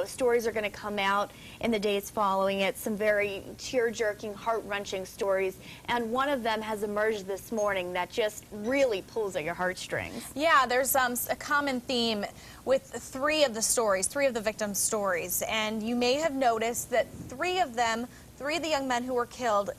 Stories are going to come out in the days following it, some very tear-jerking, heart-wrenching stories, and one of them has emerged this morning that just really pulls at your heartstrings. Yeah, there's a common theme with three of the victims' stories, and you may have noticed that three of the young men who were killed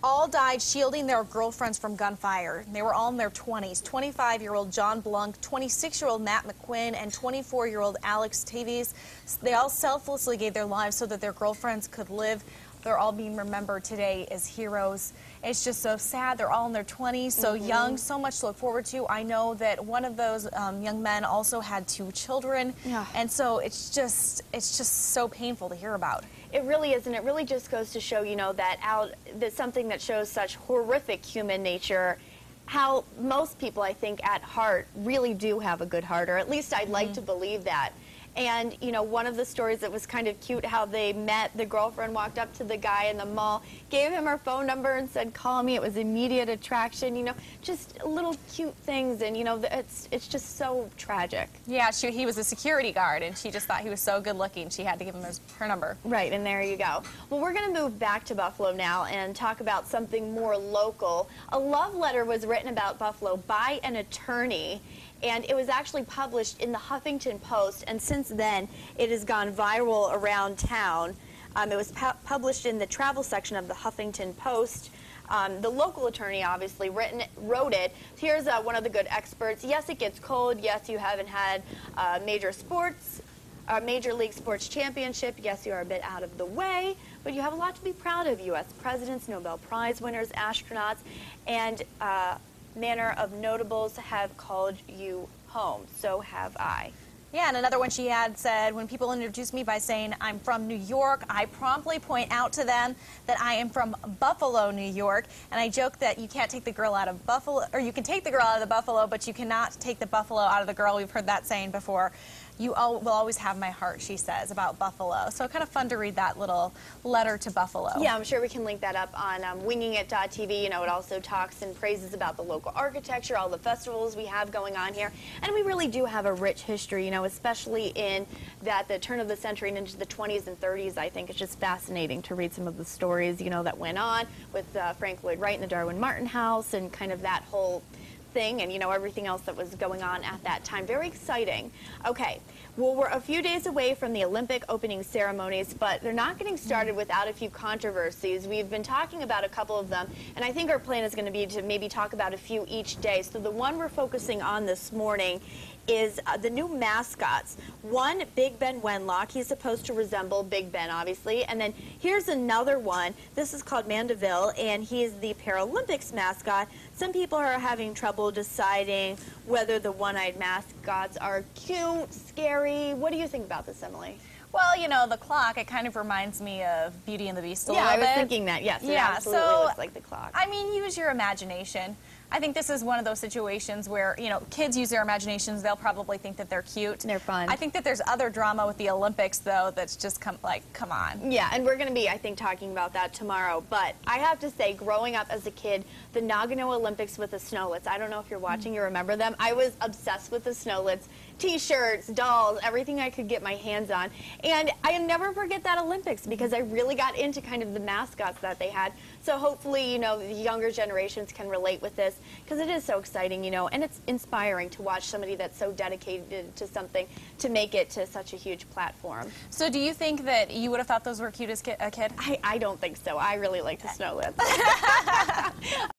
all died shielding their girlfriends from gunfire. They were all in their 20s. 25-year-old John Blunk, 26-year-old Matt McQuinn, and 24-year-old Alex Tavies. They all selflessly gave their lives so that their girlfriends could live. They're all being remembered today as heroes. It's just so sad. They're all in their 20s, so young, so much to look forward to. I know that one of those young men also had 2 children, and so it's just so painful to hear about. It really is, and it really just goes to show, that something that shows such horrific human nature, how most people, I think, at heart really do have a good heart, or at least I'd like to believe that. And, one of the stories that was kind of cute, how they met, the girlfriend walked up to the guy in the mall, gave him her phone number and said, call me. It was immediate attraction, just little cute things. And, it's just so tragic. Yeah, he was a security guard, and she just thought he was so good looking, she had to give him her number. Right, and there you go. Well, we're going to move back to Buffalo now and talk about something more local. A love letter was written about Buffalo by an attorney, and it was actually published in the Huffington Post, and since then it has gone viral around town. It was published in the travel section of the Huffington Post. The local attorney obviously wrote it. Here's one of the good experts. Yes, it gets cold. Yes, you haven't had Major League Sports Championship. Yes, you are a bit out of the way, but you have a lot to be proud of. U.S. presidents, Nobel Prize winners, astronauts, and manner of notables have called you home. So have I. Yeah, and another one she had said, when people introduce me by saying I'm from New York, I promptly point out to them that I am from Buffalo, New York. And I joke that you can't take the girl out of Buffalo, or you can take the girl out of the buffalo, but you cannot take the buffalo out of the girl. We've heard that saying before. You will always have my heart, she says, about Buffalo. So kind of fun to read that little letter to Buffalo. Yeah, I'm sure we can link that up on wingingit.tv. It also talks and praises about the local architecture, all the festivals we have going on here. And we really do have a rich history, especially in the turn of the century and into the 20s and 30s. I think it's just fascinating to read some of the stories, that went on with Frank Lloyd Wright and the Darwin Martin House and kind of that whole thing, and everything else that was going on at that time. Very exciting. Okay, well, we're a few days away from the Olympic opening ceremonies, but they're not getting started without a few controversies. We've been talking about a couple of them, and I think our plan is going to be to maybe talk about a few each day. So the one we're focusing on this morning is the new mascots. One, Big Ben Wenlock. He's supposed to resemble Big Ben, obviously. And then here's another one. This is called Mandeville, and he is the Paralympics mascot. Some people are having trouble deciding whether the one-eyed mascots are cute, scary. What do you think about this, Emily? Well, the clock, it kind of reminds me of Beauty and the Beast a little bit. Yeah, I was thinking that, yes. It absolutely looks like the clock. I mean, use your imagination. I think this is one of those situations where, kids use their imaginations. They'll probably think that they're cute. They're fun. I think that there's other drama with the Olympics, though, that's just come on. Yeah, and we're going to be, I think, talking about that tomorrow. But I have to say, growing up as a kid, the Nagano Olympics with the Snowlets, I don't know if you're watching, you remember them. I was obsessed with the Snowlets. T-shirts, dolls, everything I could get my hands on. And I never forget that Olympics because I really got into kind of the mascots that they had. So hopefully, the younger generations can relate with this because it is so exciting, and it's inspiring to watch somebody that's so dedicated to something to make it to such a huge platform. So do you think that you would have thought those were cute as a kid? I don't think so. I really like the Snowlets.